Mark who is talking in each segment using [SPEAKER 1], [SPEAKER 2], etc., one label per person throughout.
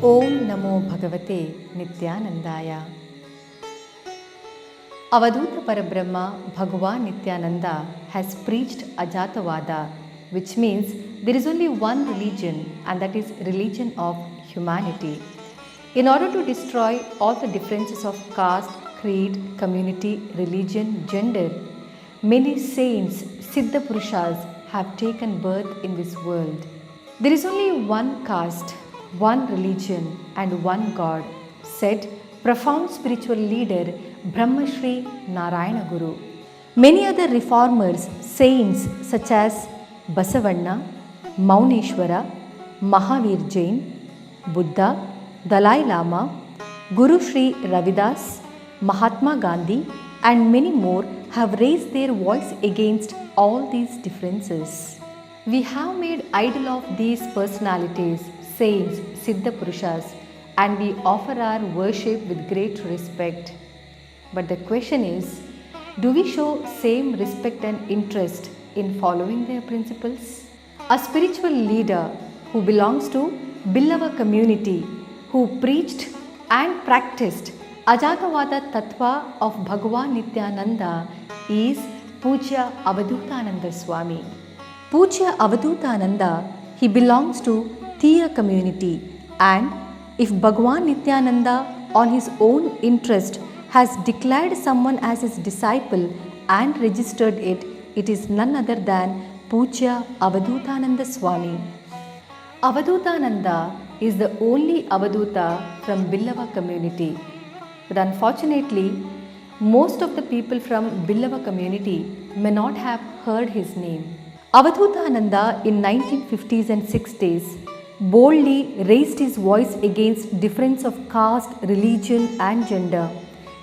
[SPEAKER 1] Om Namo Bhagavate Nithyanandaya. Avadootha Parabrahma Bhagavan Nithyananda has preached Ajatavada, which means there is only one religion, and that is religion of humanity. In order to destroy all the differences of caste, creed, community, religion, gender, many saints, Siddha Purushas, have taken birth in this world. There is only one caste, one religion and one God, said profound spiritual leader Brahma Shri Narayana Guru. Many other reformers, saints such as Basavanna, Mauneshwara, Mahavir Jain, Buddha, Dalai Lama, Guru Shri Ravidas, Mahatma Gandhi and many more have raised their voice against all these differences. We have made idol of these personalities, saints, Siddha Purushas, and we offer our worship with great respect. But the question is, do we show same respect and interest in following their principles? A spiritual leader who belongs to BILLAVA community, who preached and practiced Ajatavada Tattva of Bhagavan Nithyananda is Pujya Avadoothananda Swami. Pujya Avadoothananda, he belongs to Thiya community, and if Bhagavan Nithyananda on his own interest has declared someone as his disciple and registered it, it is none other than Pujya Avadoothananda Swami. Avadoothananda is the only Avadoota from Billava community. But unfortunately, most of the people from Billava community may not have heard his name. Avadoothananda in 1950s and 60s boldly raised his voice against difference of caste, religion and gender.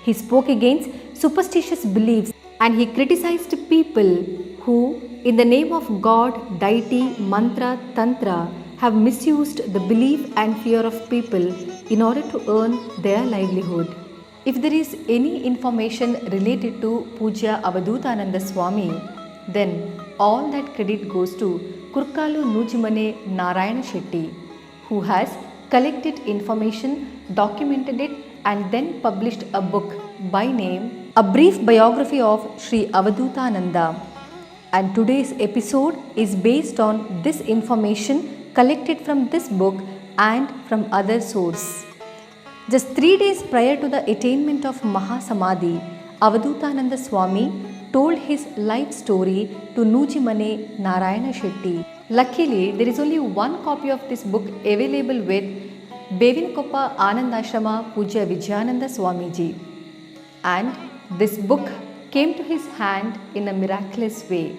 [SPEAKER 1] He spoke against superstitious beliefs and he criticized people who, in the name of God, deity, mantra, tantra, have misused the belief and fear of people in order to earn their livelihood. If there is any information related to Pujya Avadoothananda Swami, then all that credit goes to Kurkalu Nujimane Narayana Shetty, who has collected information, documented it and then published a book by name A Brief Biography of Sri Avadoothananda. And today's episode is based on this information collected from this book and from other sources. Just 3 days prior to the attainment of Mahasamadhi, Avadoothananda Swami told his life story to Nujimane Narayana Shetty. Luckily, there is only one copy of this book available with Bevinkoppa Anandashrama Pujya Vijayananda Swamiji. And this book came to his hand in a miraculous way.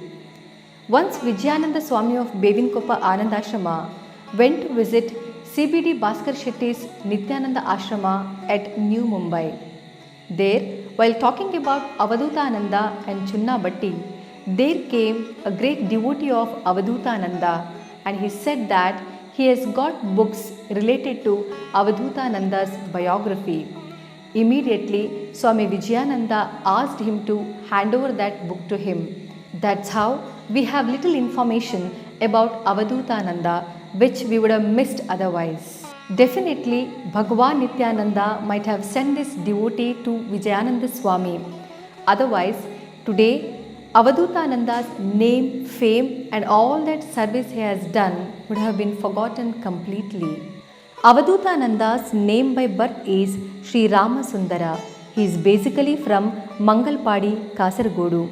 [SPEAKER 1] Once Vijayananda Swami of Bevinkoppa Anandashrama went to visit CBD Bhaskar Shetty's Nithyananda Ashrama at New Mumbai. There, while talking about Avadoothananda and Chunna Batti, there came a great devotee of Avadoothananda and he said that he has got books related to Avadoothananda's biography. Immediately, Swami Vijayananda asked him to hand over that book to him. That's how we have little information about Avadoothananda, which we would have missed otherwise. Definitely, Bhagavan Nithyananda might have sent this devotee to Vijayananda Swami. Otherwise, today, Avadoothananda's name, fame and all that service he has done would have been forgotten completely. Avadoothananda's name by birth is Sri Ramasundara. He is basically from Mangalpadi, Kasargodu.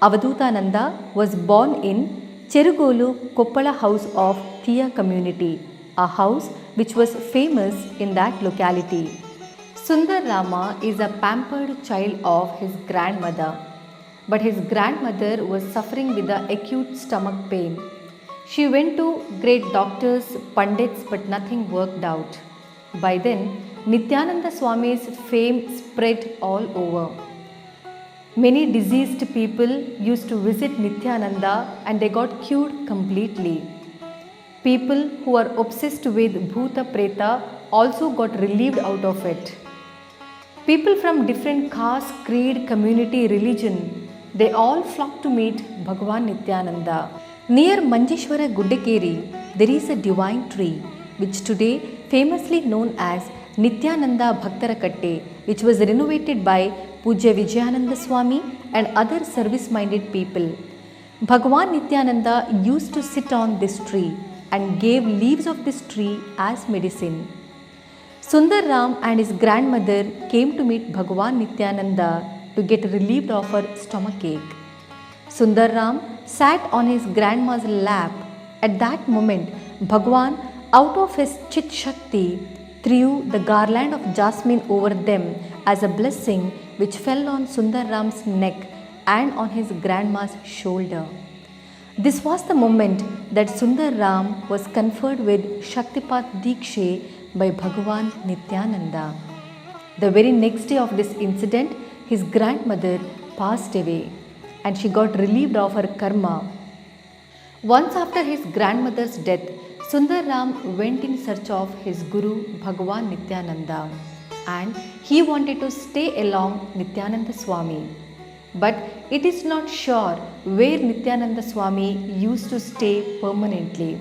[SPEAKER 1] Avadoothananda was born in Cherugolu Koppala house of Thiya community, a house which was famous in that locality. Sundar Rama is a pampered child of his grandmother, but his grandmother was suffering with the acute stomach pain. She went to great doctors, pandits, but nothing worked out. By then, Nithyananda Swami's fame spread all over. Many diseased people used to visit Nithyananda and they got cured completely. People who are obsessed with Bhuta Preta also got relieved out of it. People from different caste, creed, community, religion, they all flocked to meet Bhagavan Nithyananda. Near Manjeshwara Guddekeri, there is a divine tree which today famously known as Nithyananda Bhaktarakatte, which was renovated by Pujya Vijayananda Swami and other service-minded people. Bhagavan Nithyananda used to sit on this tree and gave leaves of this tree as medicine. Sundar Ram and his grandmother came to meet Bhagavan Nithyananda to get relieved of her stomachache. Sundar Ram sat on his grandma's lap. At that moment, Bhagavan, out of his Chit Shakti, threw the garland of jasmine over them as a blessing, which fell on Sundar Ram's neck and on his grandma's shoulder. This was the moment that Sundar Ram was conferred with Shaktipat Dikshe by Bhagavan Nithyananda. The very next day of this incident, his grandmother passed away and she got relieved of her karma. Once after his grandmother's death, Sundar Ram went in search of his guru Bhagavan Nithyananda and he wanted to stay along Nithyananda Swami. But it is not sure where Nithyananda Swami used to stay permanently.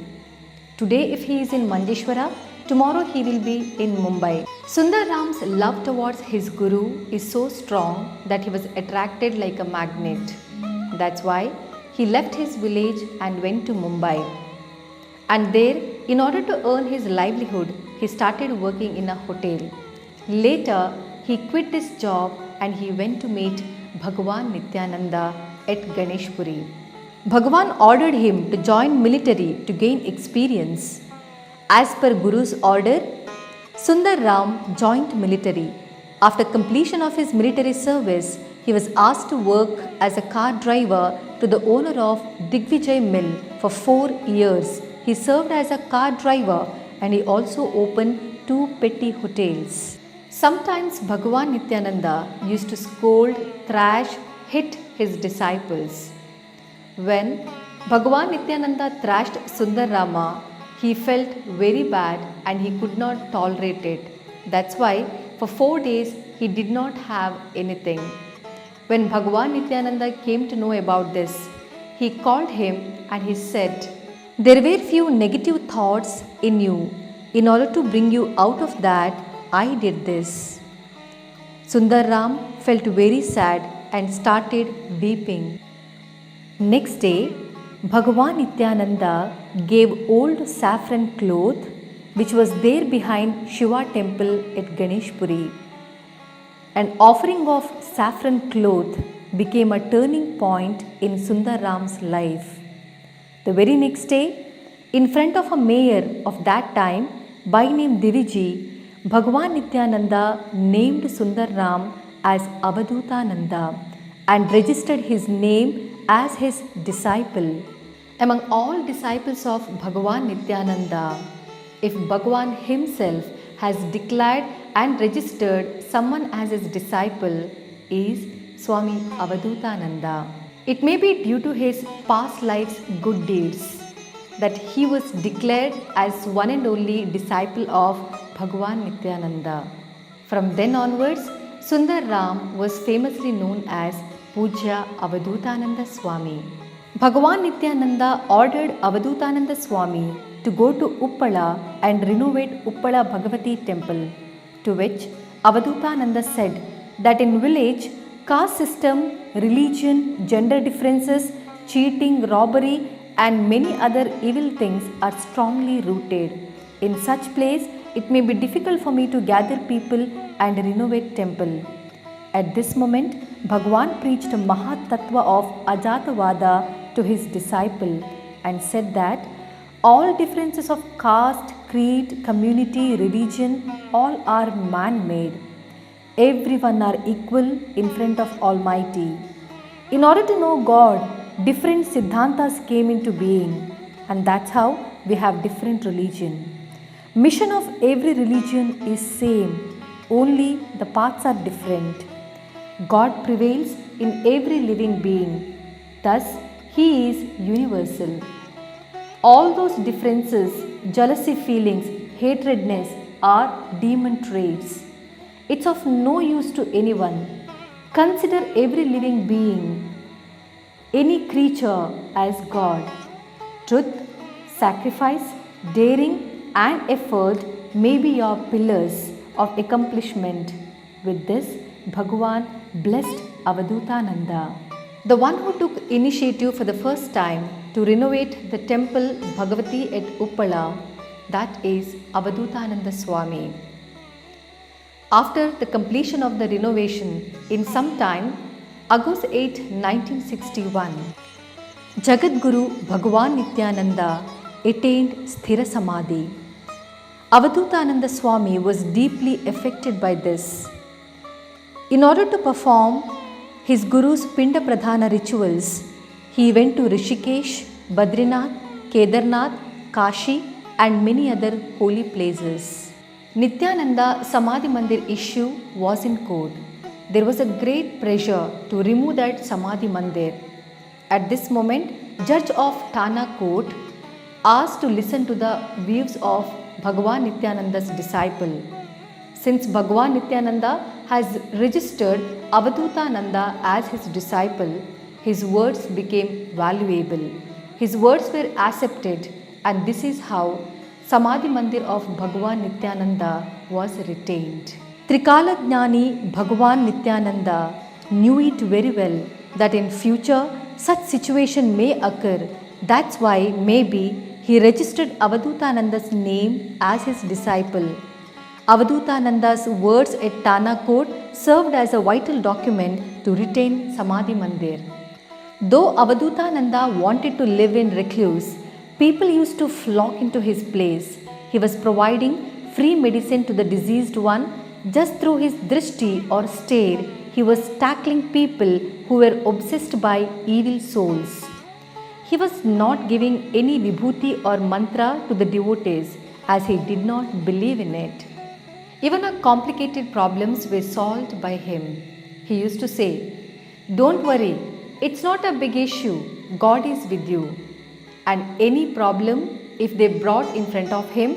[SPEAKER 1] Today if he is in Manjeshwara, tomorrow he will be in Mumbai. Sundar Ram's love towards his guru is so strong that he was attracted like a magnet. That's why he left his village and went to Mumbai. And there, in order to earn his livelihood, he started working in a hotel. Later, he quit this job and he went to meet Bhagavan Nithyananda at Ganeshpuri. Bhagavan ordered him to join military to gain experience. As per Guru's order, Sundar Ram joined military. After completion of his military service, he was asked to work as a car driver to the owner of Digvijay Mill for 4 years. He served as a car driver and he also opened 2 petty hotels. Sometimes Bhagavan Nithyananda used to scold, thrash, hit his disciples. When Bhagavan Nithyananda thrashed Sundar Rama, he felt very bad and he could not tolerate it. That's why for 4 days he did not have anything. When Bhagavan Nithyananda came to know about this, he called him and he said, "There were few negative thoughts in you. In order to bring you out of that, I did this." Sundar Ram felt very sad and started weeping. Next day, Bhagavan Nithyananda gave old saffron cloth which was there behind Shiva temple at Ganeshpuri. An offering of saffron cloth became a turning point in Sundar Ram's life. The very next day, in front of a mayor of that time by name Diviji, Bhagavan Nithyananda named Sundar Ram as Avadoothananda and registered his name as his disciple. Among all disciples of Bhagavan Nithyananda, if Bhagavan himself has declared and registered someone as his disciple, is Swami Avadoothananda. It may be due to his past life's good deeds that he was declared as one and only disciple of Bhagavan Nithyananda. From then onwards, Sundar Ram was famously known as Pujya Avadoothananda Swami. Bhagavan Nithyananda ordered Avadoothananda Swami to go to Uppala and renovate Uppala Bhagavathi temple, to which Avadoothananda said that in village, caste system, religion, gender differences, cheating, robbery and many other evil things are strongly rooted. In such place, it may be difficult for me to gather people and renovate temple. At this moment, Bhagavan preached a Mahat Tattva of Ajatavada to his disciple and said that all differences of caste, creed, community, religion, all are man-made. Everyone are equal in front of Almighty. In order to know God, different Siddhantas came into being, and that's how we have different religion. Mission of every religion is same, only the paths are different. God prevails in every living being, thus He is universal. All those differences, jealousy feelings, hatredness are demon traits. It's of no use to anyone. Consider every living being, any creature as God. Truth, sacrifice, daring and effort may be your pillars of accomplishment. With this, Bhagavan blessed Avadoothananda, the one who took initiative for the first time to renovate the temple Bhagavathi at UPPALA, that is Avadoothananda Swami. After the completion of the renovation in some time, August 8, 1961, Jagadguru Bhagavan Nithyananda attained Sthira Samadhi. Avadoothananda Swami was deeply affected by this. In order to perform his Guru's Pinda Pradhana rituals, he went to Rishikesh, Badrinath, Kedarnath, Kashi and many other holy places. Nithyananda Samadhi Mandir issue was in court. There was a great pressure to remove that Samadhi Mandir. At this moment, Judge of Thana Court asked to listen to the views of Bhagavan Nithyananda's disciple. Since Bhagavan Nithyananda has registered Avadoothananda as his disciple, his words became valuable. His words were accepted, and this is how Samadhi Mandir of Bhagavan Nithyananda was retained. Trikala Jnani Bhagavan Nithyananda knew it very well that in future such situation may occur. That's why maybe he registered Avadoothananda's name as his disciple. Avadoothananda's words at Thana Court served as a vital document to retain Samadhi Mandir. Though Avadoothananda wanted to live in recluse, people used to flock into his place. He was providing free medicine to the diseased one. Just through his drishti or stare, he was tackling people who were obsessed by evil souls. He was not giving any vibhuti or mantra to the devotees as he did not believe in it. Even our complicated problems were solved by him. He used to say, "Don't worry, it's not a big issue. God is with you." And any problem, if they brought in front of him,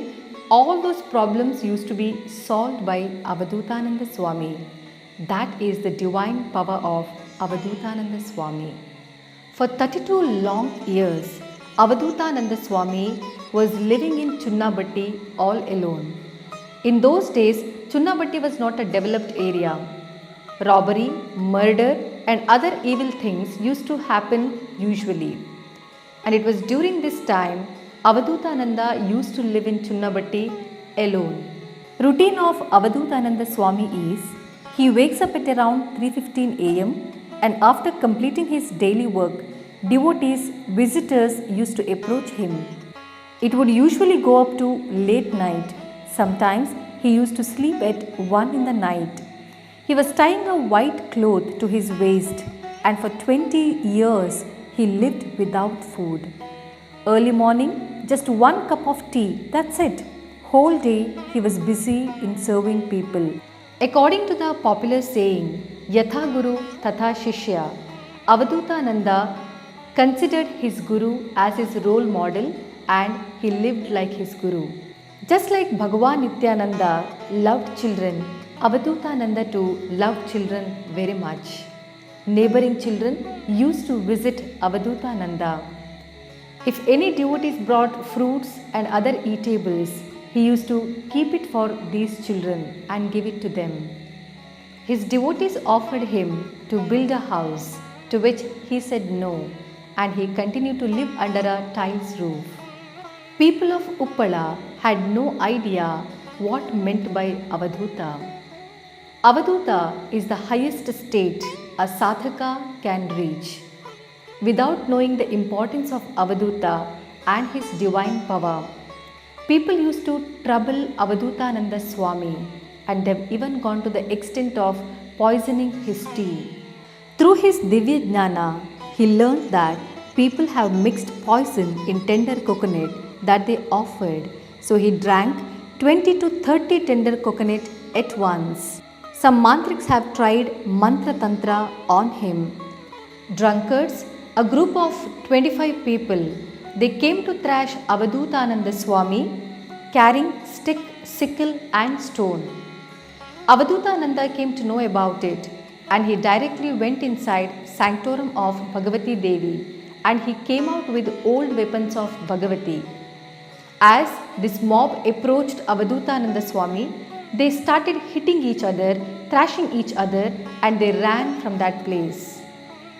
[SPEAKER 1] all those problems used to be solved by Avadoothananda Swami. That is the divine power of Avadoothananda Swami. For 32 long years, Avadoothananda Swami was living in Chunnabatti all alone. In those days, Chunnabatti was not a developed area. Robbery, murder and other evil things used to happen usually. And it was during this time Avadoothananda used to live in Chunnabatti alone. Routine of Avadoothananda Swami is, he wakes up at around 3:15 am and after completing his daily work, devotees, visitors used to approach him. It would usually go up to late night. Sometimes he used to sleep at 1 in the night. He was tying a white cloth to his waist, and for 20 years he lived without food. Early morning, just 1 cup of tea, that's it. Whole day he was busy in serving people. According to the popular saying, Yatha Guru Tatha Shishya, Avadoothananda considered his Guru as his role model and he lived like his Guru. Just like Bhagavan Nithyananda loved children, Avadoothananda too loved children very much. Neighboring children used to visit Avadoothananda. If any devotees brought fruits and other eatables, he used to keep it for these children and give it to them. His devotees offered him to build a house, to which he said no, and he continued to live under a tiles roof. People of UPPALA had no idea what meant by Avadhuta. Avadhuta is the highest state a sadhaka can reach. Without knowing the importance of Avadhuta and his divine power, people used to trouble Avadoothananda Swami and have even gone to the extent of poisoning his tea. Through his Divya Jnana, he learned that people have mixed poison in tender coconut that they offered, so he drank 20 to 30 tender coconut at once. Some mantriks have tried mantra tantra on him. Drunkards, a group of 25 people, they came to thrash Avadoothananda Swami carrying stick, sickle and stone. Avadoothananda came to know about it and he directly went inside sanctorum of Bhagavati Devi and he came out with old weapons of Bhagavati. As this mob approached Avadoothananda Swami, they started hitting each other, thrashing each other, and they ran from that place.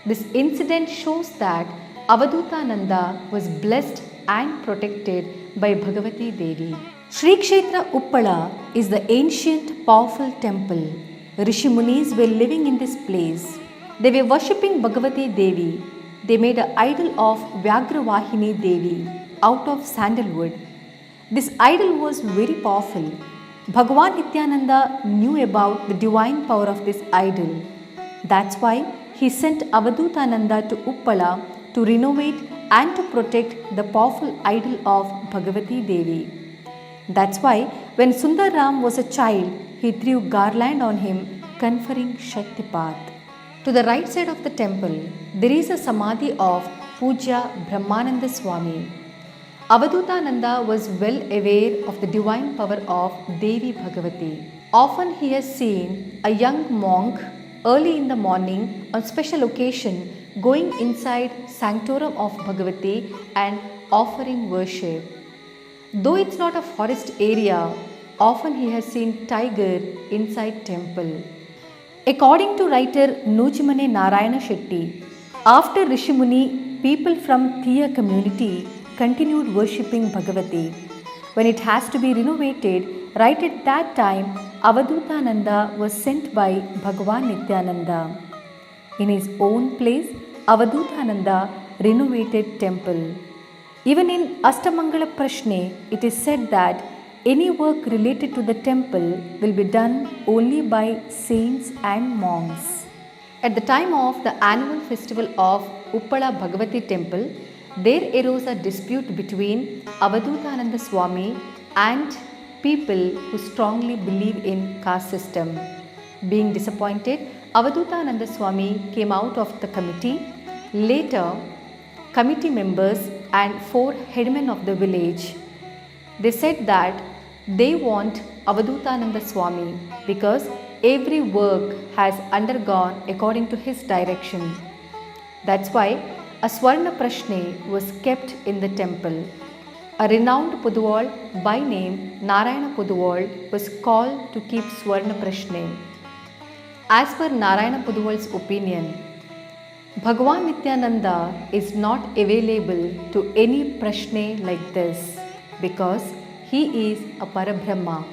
[SPEAKER 1] This incident shows that Avadoothananda was blessed and protected by Bhagavati Devi. Sri Kshetra Uppala is the ancient powerful temple. Rishi Munis were living in this place. They were worshipping Bhagavati Devi. They made an idol of Vyagravahini Devi out of sandalwood. This idol was very powerful. Bhagavan Nithyananda knew about the divine power of this idol. That's why he sent Avadoothananda to Uppala to renovate and to protect the powerful idol of Bhagavati Devi. That's why when Sundaram was a child, he threw garland on him, conferring Shaktipat. To the right side of the temple, there is a samadhi of Pujya Brahmananda Swami. Avadoothananda was well aware of the divine power of Devi Bhagavati. Often he has seen a young monk early in the morning on special occasion going inside sanctorum of Bhagavati and offering worship. Though it's not a forest area, often he has seen tiger inside temple. According to writer Nujimane Narayana Shetty, after Rishimuni, people from Thiya community continued worshipping Bhagavati. When it has to be renovated, right at that time, Avadoothananda was sent by Bhagavan Nithyananda. In his own place, Avadoothananda renovated temple. Even in Astamangala Prashne, it is said that any work related to the temple will be done only by saints and monks. At the time of the annual festival of UPPALA Bhagavati temple, there arose a dispute between Avadoothananda Swami and people who strongly believe in caste system. Being disappointed, Avadoothananda Swami came out of the committee. Later, committee members and 4 headmen of the village, they said that they want Avadoothananda Swami because every work has undergone according to his direction. That's why a Swarna Prashne was kept in the temple. A renowned Puduval by name Narayana Puduval was called to keep Swarna Prashne. As per Narayana Puduval's opinion, Bhagavan Nithyananda is not available to any Prashne like this because he is a Parabrahma.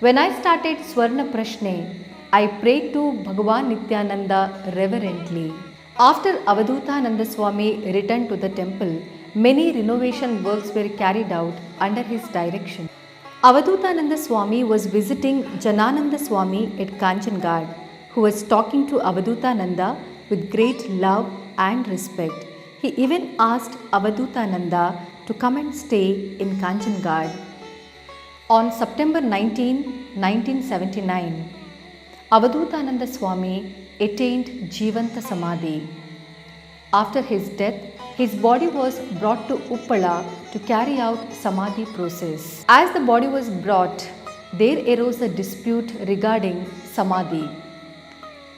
[SPEAKER 1] When I started Swarna Prashne, I prayed to Bhagavan Nithyananda reverently. After Avadoothananda Swami returned to the temple, many renovation works were carried out under his direction. Avadoothananda Swami was visiting Janananda Swami at Kanchangarh, who was talking to Avadoothananda with great love and respect. He even asked Avadoothananda to come and stay in Kanchangarh. On September 19, 1979, Avadoothananda Swami attained Jivanta Samadhi. After his death, his body was brought to Uppala to carry out Samadhi process. As the body was brought, there arose a dispute regarding Samadhi.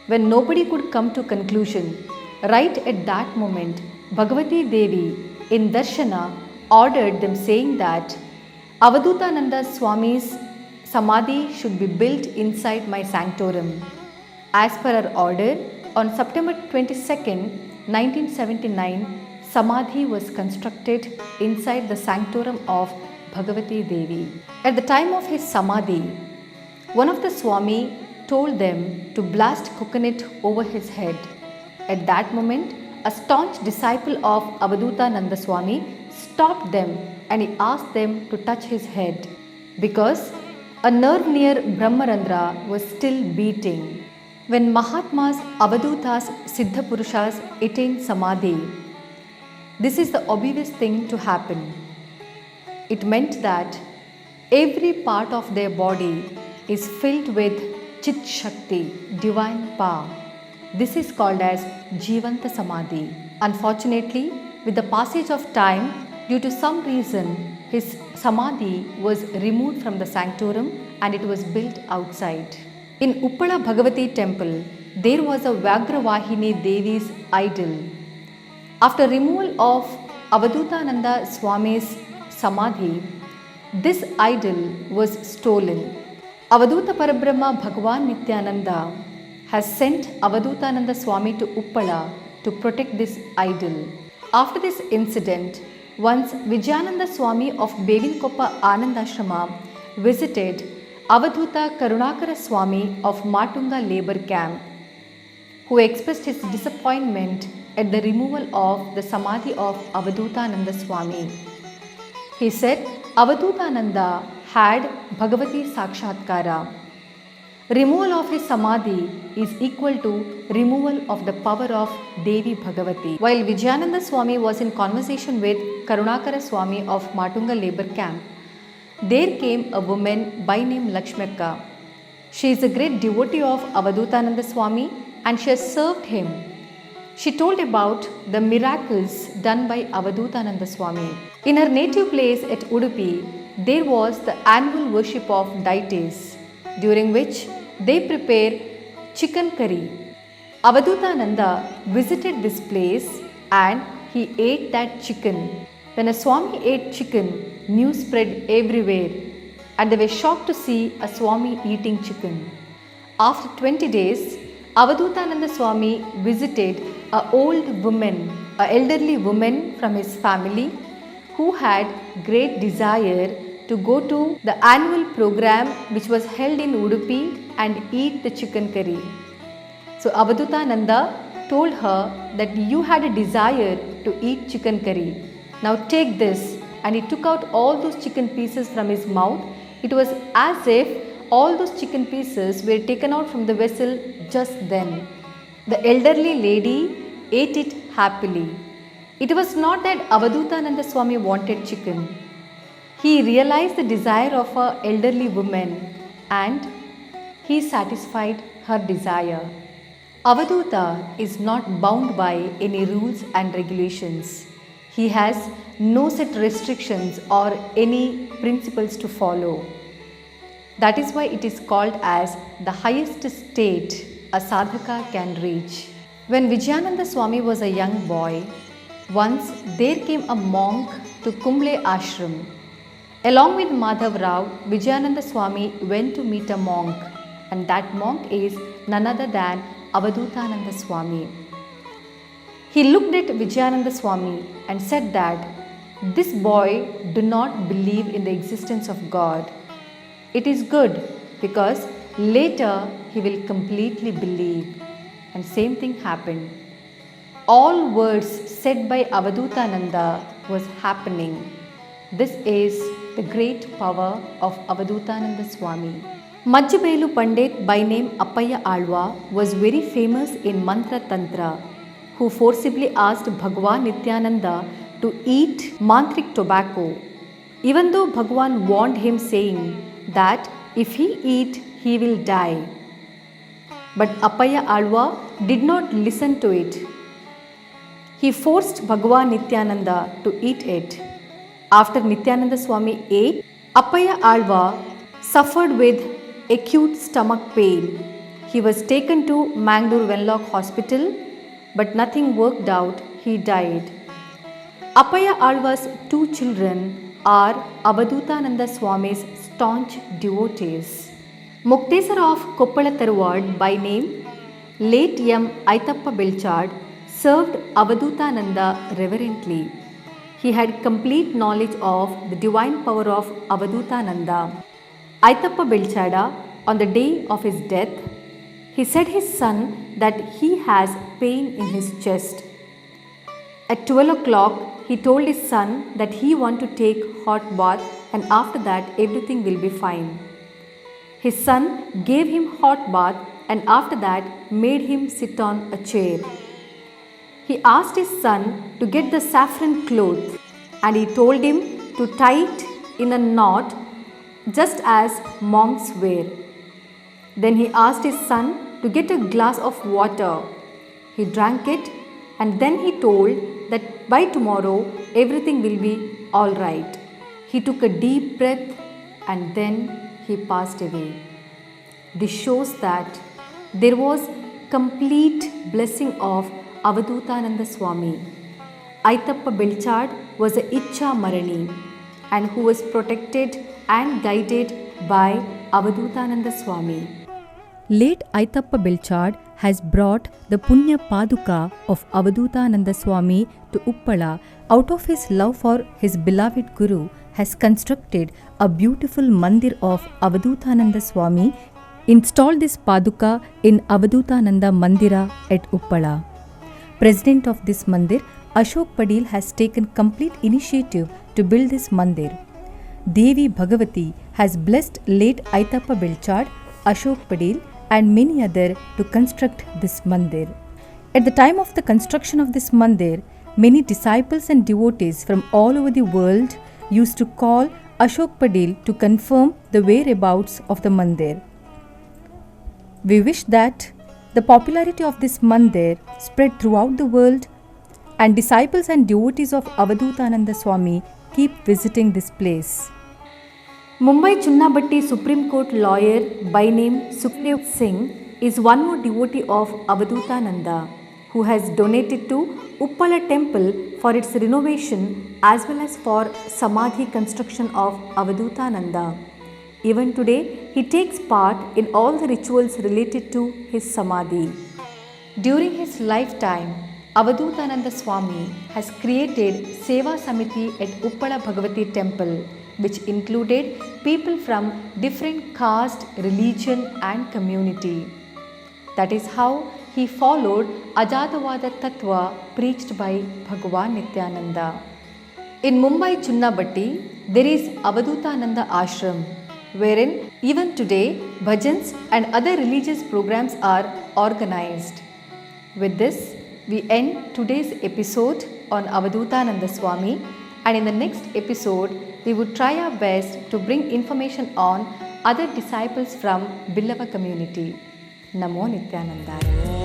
[SPEAKER 1] When nobody could come to conclusion, right at that moment, Bhagavati Devi in Darshana ordered them saying that Avadoothananda Swami's Samadhi should be built inside my sanctorum. As per her order, on September 22nd, 1979, Samadhi was constructed inside the sanctorum of Bhagavati Devi. At the time of his Samadhi, one of the Swami told them to blast coconut over his head. At that moment, a staunch disciple of Avadoothananda Swami stopped them and he asked them to touch his head because a nerve near Brahmarandra was still beating. When Mahatmas, Avadhutas, Siddha Purushas attain Samadhi, this is the obvious thing to happen. It meant that every part of their body is filled with Chit Shakti, divine power. This is called as Jivanta Samadhi. Unfortunately, with the passage of time, due to some reason, his Samadhi was removed from the sanctorum and it was built outside. In Uppala Bhagavati temple, there was a Vyagravahini Devi's idol. After removal of Avadoothananda Swami's Samadhi, This idol was stolen. Avadhuta Parabrahma Bhagavan Nithyananda has sent Avadoothananda Swami to Uppala to protect this idol. After this incident, once Vijayananda Swami of Bevinkoppa Anandashrama visited Avadhuta Karunakara Swami of Matunga labor camp, who expressed his disappointment at the removal of the Samadhi of Avadoothananda Swami. He said Avadoothananda had Bhagavati SAKSHATHAKARA. Removal of his Samadhi is equal to removal of the power of Devi Bhagavati. While Vijayananda Swami was in conversation with Karunakara Swami of Matunga labor camp, there came a woman by name Lakshmikka. She is a great devotee of Avadoothananda Swami and she has served him. She told about the miracles done by Avadoothananda Swami. In her native place at Udupi, there was the annual worship of deities, during which they prepare chicken curry. Avadoothananda visited this place and he ate that chicken. When a Swami ate chicken, news spread everywhere and they were shocked to see a Swami eating chicken. After 20 days, Avadoothananda Swami visited an elderly woman from his family who had great desire to go to the annual program which was held in Udupi and eat the chicken curry. So Avadoothananda told her that you had a desire to eat chicken curry. Now take this, and he took out all those chicken pieces from his mouth. It was as if all those chicken pieces were taken out from the vessel just then. The elderly lady ate it happily. It was not that Avadoothananda Swami wanted chicken. He realized the desire of an elderly woman and he satisfied her desire. Avadhuta is not bound by any rules and regulations. He has no set restrictions or any principles to follow. That is why it is called as the highest state a sadhaka can reach. When Vijayananda Swami was a young boy, once there came a monk to Kumble Ashram. Along with Madhav Rao, Vijayananda Swami went to meet a monk, and that monk is none other than Avadoothananda Swami. He looked at Vijayananda Swami and said that this boy do not believe in the existence of God. It is good because later he will completely believe. And same thing happened. All words said by Avadoothananda was happening. This is the great power of Avadoothananda Swami. Majjabelu Pandit by name Appaya Alva was very famous in Mantra Tantra, who forcibly asked Bhagavan Nithyananda to eat mantrik tobacco, even though Bhagavan warned him saying that if he eat, he will die. But Appaya Alva did not listen to it. He forced Bhagavan Nithyananda to eat it. After Nithyananda Swami ate, Appaya Alva suffered with acute stomach pain. He was taken to Mangalore Venlock Hospital, but nothing worked out. He died. Appaya Alva's two children are Avadoothananda Swami's staunch devotees. Muktesar of Koppala Tharwad by name late M. Aithappa Belchad served Avadoothananda reverently. He had complete knowledge of the divine power of Avadoothananda. Aithappa Belchada, on the day of his death, he said his son that he has pain in his chest. At 12 o'clock, he told his son that he want to take hot bath and after that everything will be fine. His son gave him hot bath and after that made him sit on a chair. He asked his son to get the saffron cloth and he told him to tie it in a knot just as monks wear. Then he asked his son to get a glass of water. He drank it and then he told that by tomorrow everything will be all right. He took a deep breath and then he passed away. This shows that there was complete blessing of Avadoothananda Swami. Aithappa Belchad was a Icha Marani. and who was protected and guided by Avadoothananda Swami. Late Aithappa Belchad has brought the Punya Paduka of Avadoothananda Swami to Uppala. Out of his love for his beloved Guru, has constructed a beautiful mandir of Avadoothananda Swami. Installed this Paduka in Avadoothananda Mandira at Uppala. President of this mandir, Ashok Padil, has taken complete initiative to build this mandir. Devi Bhagavathi has blessed late Aithappa Belchad, Ashok Padil and many other to construct this mandir. At the time of the construction of this mandir, many disciples and devotees from all over the world used to call Ashok Padil to confirm the whereabouts of the mandir. We wish that the popularity of this mandir spread throughout the world and disciples and devotees of Avadoothananda Swami keep visiting this place. Mumbai Chunnabatti Supreme Court lawyer by name Sukhdev Singh is one more devotee of Avadoothananda who has donated to Uppala temple for its renovation as well as for Samadhi construction of Avadoothananda. Even today, he takes part in all the rituals related to his Samadhi. During his lifetime, Avadoothananda Swami has created Seva Samiti at Uppala Bhagavathi temple, which included people from different caste, religion and community. That is how he followed Ajatavada Tattva preached by Bhagavan Nithyananda. In Mumbai Chunnabatti, there is Avadoothananda Ashram, wherein even today bhajans and other religious programs are organized. With this, we end today's episode on Avadoothananda Swami, and in the next episode, we would try our best to bring information on other disciples from Billava community. Namo Nithyanandaya.